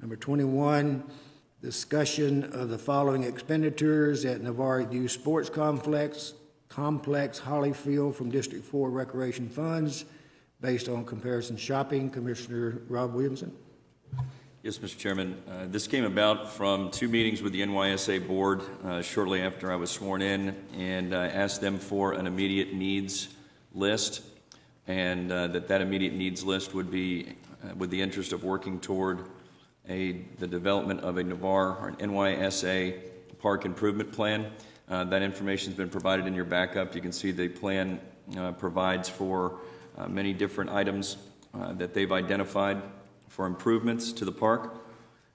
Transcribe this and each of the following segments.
Number 21, discussion of the following expenditures at Navarre Youth Sports Complex, Holley Field from District 4 Recreation Funds, based on comparison shopping. Commissioner Rob Williamson. Yes, Mr. Chairman. This came about from 2 meetings with the NYSA board shortly after I was sworn in, and I asked them for an immediate needs list, and that immediate needs list would be with the interest of working toward the development of a Navarre or an NYSA park improvement plan. That information has been provided in your backup. You can see the plan provides for many different items that they've identified for improvements to the park.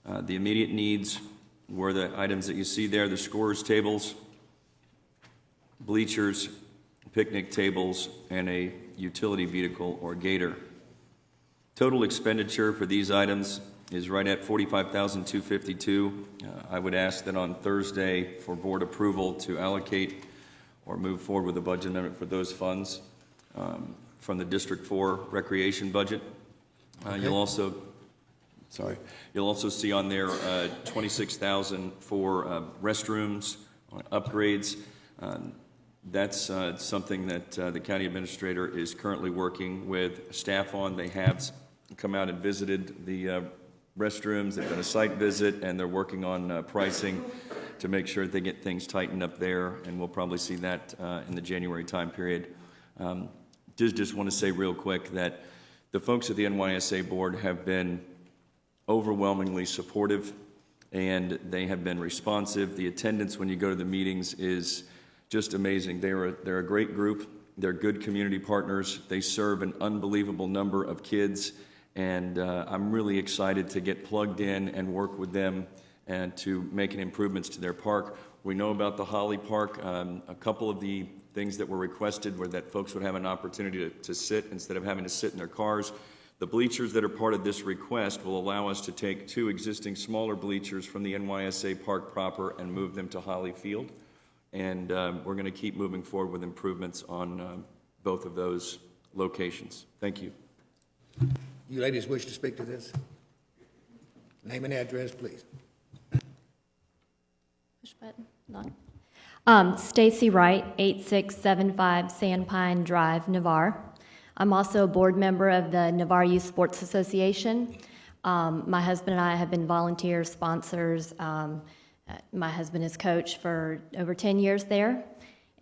The immediate needs were the items that you see there: the scorers tables, bleachers, picnic tables, and a utility vehicle or gator. Total expenditure for these items is right at $45,252. I would ask that on Thursday for board approval to allocate or move forward with a budget amendment for those funds from the District 4 recreation budget. You'll also see on there $26,000 for restrooms upgrades. That's something that the county administrator is currently working with staff on. They have come out and visited the restrooms. They've done a site visit, and they're working on pricing to make sure that they get things tightened up there, and we'll probably see that in the January time period. Just want to say real quick that the folks at the NYSA board have been overwhelmingly supportive, and they have been responsive. The attendance when you go to the meetings is just amazing. They're a great group. They're good community partners. They serve an unbelievable number of kids, and I'm really excited to get plugged in and work with them and to making improvements to their park. We know about the Holley Park. A couple of the things that were requested were that folks would have an opportunity to sit instead of having to sit in their cars. The bleachers that are part of this request will allow us to take 2 existing smaller bleachers from the NYSA park proper and move them to Holley Field. And we're going to keep moving forward with improvements on both of those locations. Thank you. You ladies wish to speak to this? Name and address, please. Push button. No. Stacy Wright, 8675 Sandpine Drive, Navarre. I'm also a board member of the Navarre Youth Sports Association. My husband and I have been volunteer sponsors. My husband is coach for over 10 years there,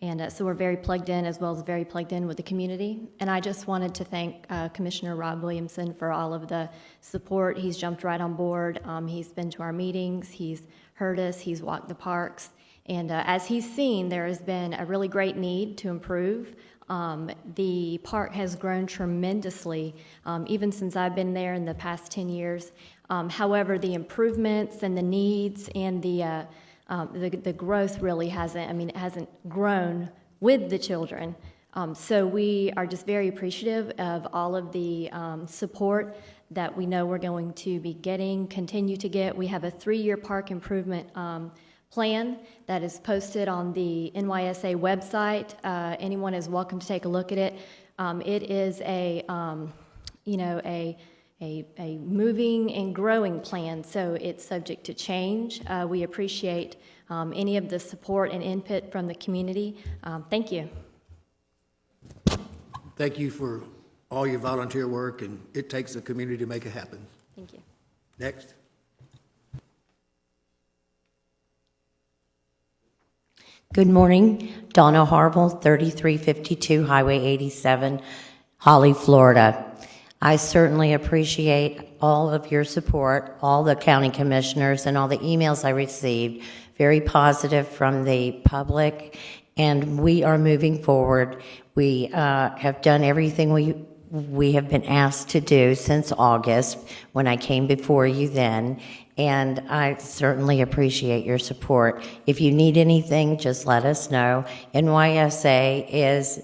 and so we're very plugged in, as well as very plugged in with the community. And I just wanted to thank Commissioner Rob Williamson for all of the support. He's jumped right on board. He's been to our meetings. He's heard us. He's walked the parks. And as he's seen, there has been a really great need to improve. The park has grown tremendously, even since I've been there in the past 10 years. However, the improvements and the needs and the growth really hasn't, it hasn't grown with the children. So we are just very appreciative of all of the support that we know we're going to be getting, continue to get. We have a 3-year park improvement plan that is posted on the NYSA website. Anyone is welcome to take a look at it. It is a moving and growing plan, so it's subject to change. We appreciate any of the support and input from the community. Thank you. Thank you for all your volunteer work, and it takes the community to make it happen. Thank you. Next. Good morning. Donna Harville, 3352 Highway 87, Holley, Florida. I certainly appreciate all of your support, all the county commissioners, and all the emails I received. Very positive from the public, and we are moving forward. We have done everything we have been asked to do since August, when I came before you then, and I certainly appreciate your support. If you need anything, just let us know. NYSA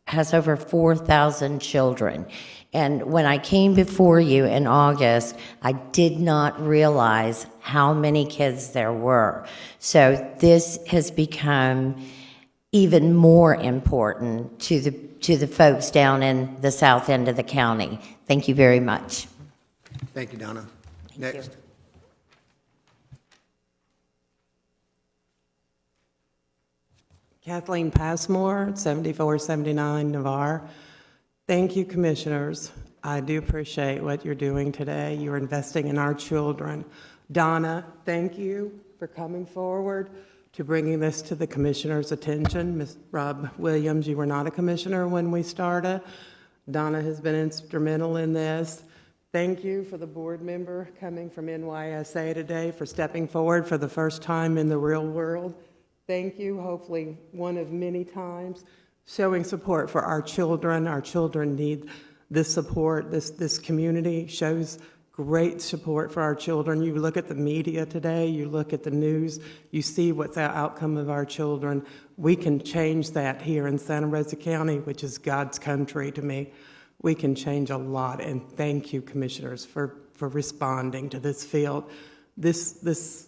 has over 4,000 children. And when I came before you in August, I did not realize how many kids there were. So this has become even more important to the folks down in the south end of the county. Thank you very much. Thank you, Donna. Next. Kathleen Passmore, 7479 Navarre. Thank you, commissioners. I do appreciate what you're doing today. You're investing in our children. Donna, thank you for coming forward to bringing this to the commissioner's attention. Ms. Rob Williams, you were not a commissioner when we started. Donna has been instrumental in this. Thank you for the board member coming from NYSA today for stepping forward for the first time in the real world. Thank you, hopefully one of many times, showing support for our children. Our children need this support. This community shows great support for our children. You look at the media today, you look at the news, you see what's the outcome of our children. We can change that here in Santa Rosa County, which is God's country to me. We can change a lot, and thank you, commissioners, for responding to this field. This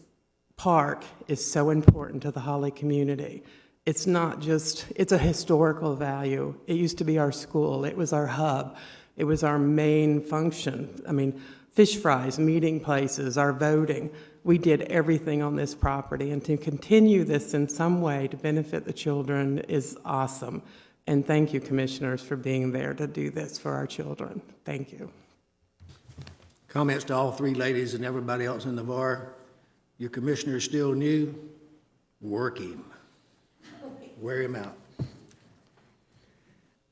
park is so important to the Holley community. It's not just, it's a historical value. It used to be our school. It was our hub. It was our main function. I mean, fish fries, meeting places, our voting. We did everything on this property, and to continue this in some way to benefit the children is awesome. And thank you, commissioners, for being there to do this for our children. Thank you. Comments to all three ladies and everybody else in Navarre. Your commissioner is still new. Work him. Wear him out.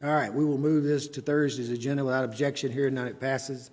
All right, we will move this to Thursday's agenda without objection. Here, none, it passes.